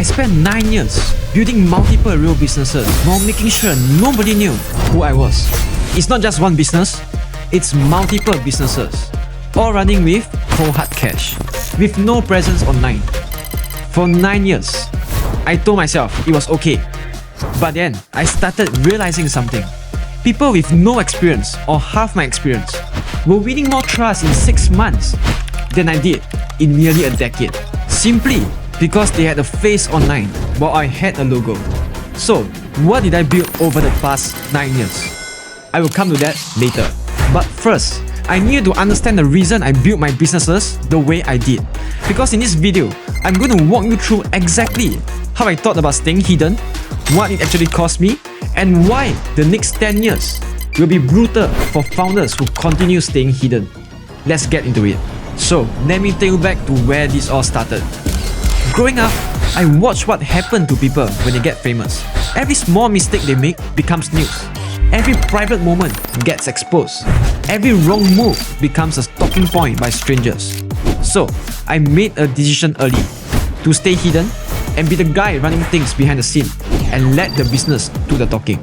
I spent 9 years building multiple real businesses while making sure nobody knew who I was. It's not just one business, it's multiple businesses, all running with cold hard cash, with no presence online. For 9 years, I told myself it was okay. But then, I started realizing something. People with no experience or half my experience were winning more trust in 6 months than I did in nearly a decade. Simply because they had a face online while I had a logo. So, what did I build over the past 9 years? I will come to that later. But first, I needed to understand the reason I built my businesses the way I did. Because in this video, I'm going to walk you through exactly how I thought about staying hidden, what it actually cost me, and why the next 10 years will be brutal for founders who continue staying hidden. Let's get into it. So, let me take you back to where this all started. Growing up, I watched what happened to people when they get famous. Every small mistake they make becomes news. Every private moment gets exposed. Every wrong move becomes a talking point by strangers. So, I made a decision early to stay hidden and be the guy running things behind the scene and let the business do the talking.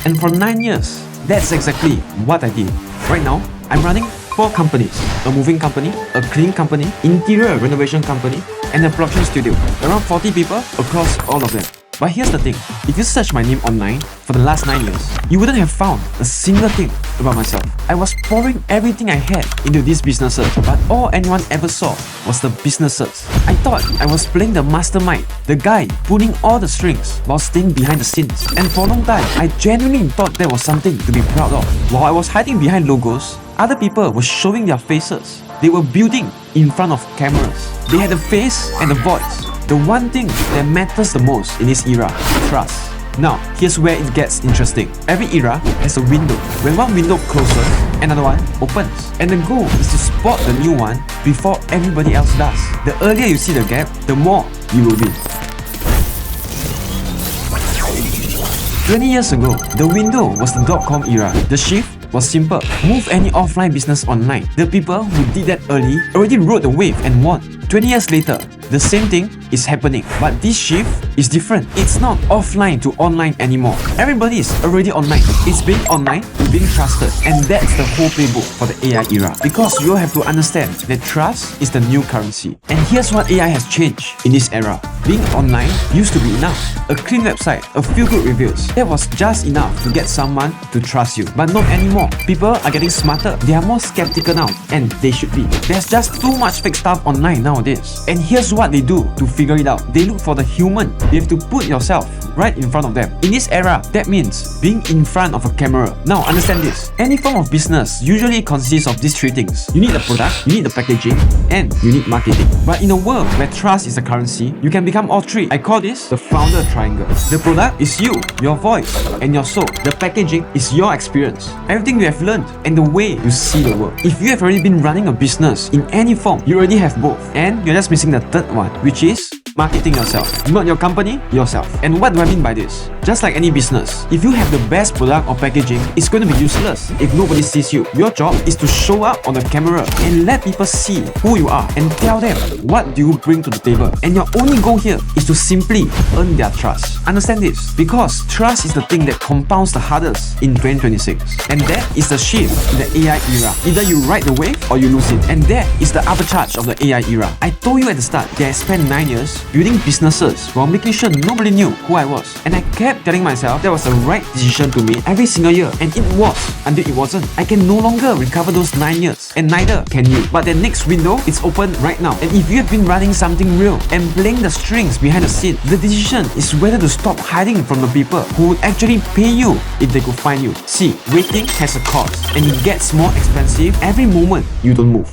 And for 9 years, that's exactly what I did. Right now, I'm running 4 companies: a moving company, a cleaning company, interior renovation company, and a production studio. Around 40 people across all of them. But here's the thing, if you search my name online for the last 9 years, you wouldn't have found a single thing about myself. I was pouring everything I had into these businesses, but all anyone ever saw was the businesses. I thought I was playing the mastermind, the guy pulling all the strings while staying behind the scenes. And for a long time, I genuinely thought that was something to be proud of. While I was hiding behind logos, other people were showing their faces. They were building in front of cameras. They had a face and a voice. The one thing that matters the most in this era, trust. Now, here's where it gets interesting. Every era has a window. When one window closes, another one opens. And the goal is to spot the new one before everybody else does. The earlier you see the gap, the more you will win. 20 years ago, the window was the .com era. The shift was simple. Move any offline business online. The people who did that early already rode the wave and won. 20 years later, the same thing is happening. But this shift is different. It's not offline to online anymore. Everybody is already online. It's being online to being trusted. And that's the whole playbook for the AI era. Because you have to understand that trust is the new currency. And here's what AI has changed in this era. Being online used to be enough. A clean website, a few good reviews. That was just enough to get someone to trust you. But not anymore. People are getting smarter. They are more skeptical now. And they should be. There's just too much fake stuff online nowadays. And here's what they do to figure it out. They look for the human. You have to put yourself right in front of them. In this era, that means being in front of a camera. Now, understand this. Any form of business usually consists of these 3 things. You need the product, you need the packaging, and you need marketing. But in a world where trust is a currency, you can become all 3. I call this the founder triangle. The product is you, your voice, and your soul. The packaging is your experience, everything you have learned, and the way you see the world. If you have already been running a business in any form, you already have both. And you're just missing the third one, which is marketing yourself. Not your company, yourself. And what do I mean by this? Just like any business, if you have the best product or packaging, it's going to be useless if nobody sees you. Your job is to show up on the camera and let people see who you are and tell them what do you bring to the table. And your only goal here is to simply earn their trust. Understand this? Because trust is the thing that compounds the hardest in 2026. And that is the shift in the AI era. Either you ride the wave or you lose it. And that is the arbitrage of the AI era. I told you at the start that I spent 9 years building businesses while making sure nobody knew who I was. And I kept telling myself that was the right decision to make every single year. And it was, until it wasn't. I can no longer recover those 9 years. And neither can you. But the next window is open right now. And if you have been running something real and playing the strings behind the scene, the decision is whether to stop hiding from the people who would actually pay you if they could find you. See, waiting has a cost. And it gets more expensive every moment you don't move.